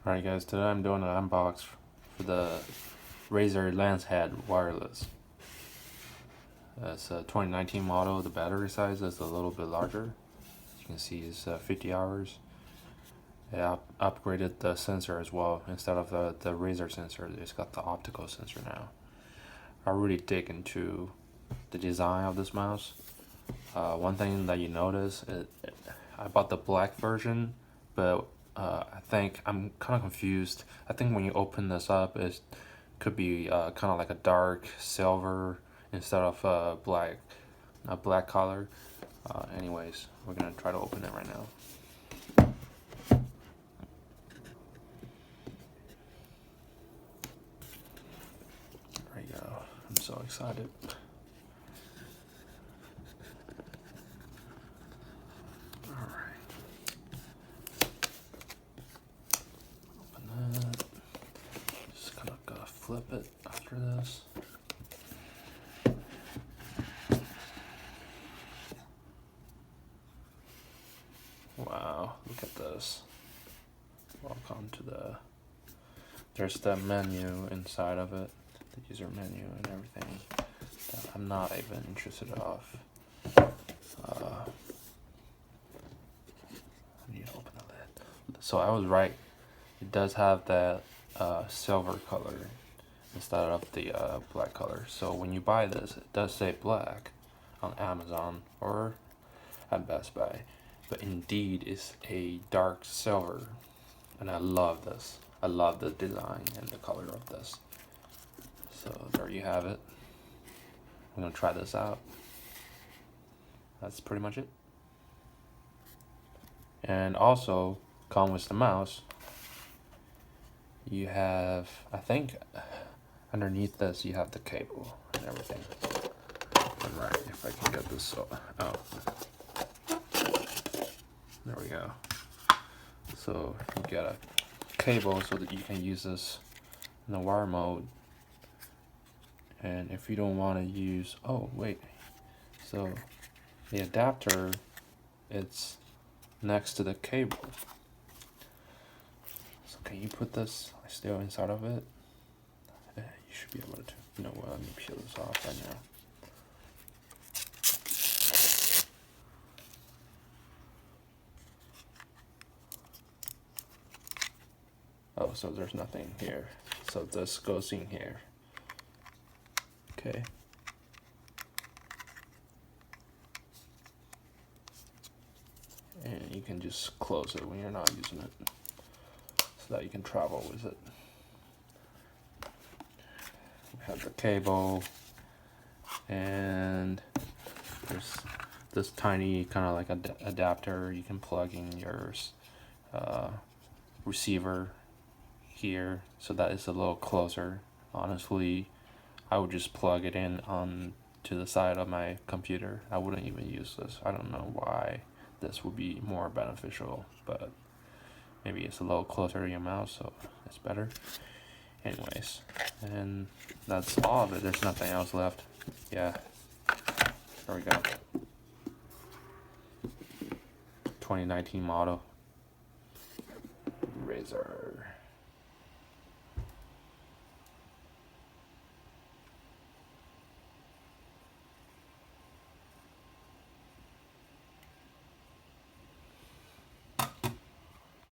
Alright guys, today I'm doing an unbox for the Razer Lancehead wireless. It's a 2019 model. The battery size is a little bit larger. As you can see, it's 50 hours. It upgraded the sensor as well. Instead of the Razer sensor, it's got the optical sensor now. I really dig into the design of this mouse. One thing that you notice, I bought the black version, but I think I'm kind of confused. I think when you open this up, it could be kind of like a dark silver instead of a black color. Anyways, we're gonna try to open it right now. There you go. I'm so excited. Flip it after this. Wow, look at this. Welcome to there's the menu inside of it, the user menu and everything that I'm not even interested of. I need to open the lid. So I was right, it does have that silver color instead of the black color. So when you buy this, it does say black on Amazon or at Best Buy, but indeed it's a dark silver, and I love this. I love the design and the color of this. So there you have it. I'm gonna try this out. That's pretty much it. And also come with the mouse, you have, I think underneath this you have the cable and everything. Alright, if I can get this out. There we go. So you get a cable so that you can use this in the wire mode. And if you don't want to use, oh wait, so the adapter, it's next to the cable. So can you put this still inside of it? You should be able to. You know what? Let me peel this off right now. Oh, so there's nothing here. So this goes in here. Okay. And you can just close it when you're not using it, so that you can travel with it. We have the cable, and there's this tiny kind of like adapter. You can plug in your receiver here, so that is a little closer. Honestly, I would just plug it in on to the side of my computer. I wouldn't even use this. I don't know why this would be more beneficial, but maybe it's a little closer to your mouse, so it's better. Anyways, and that's all of it. There's nothing else left. Yeah, there we go. 2019 model Razer.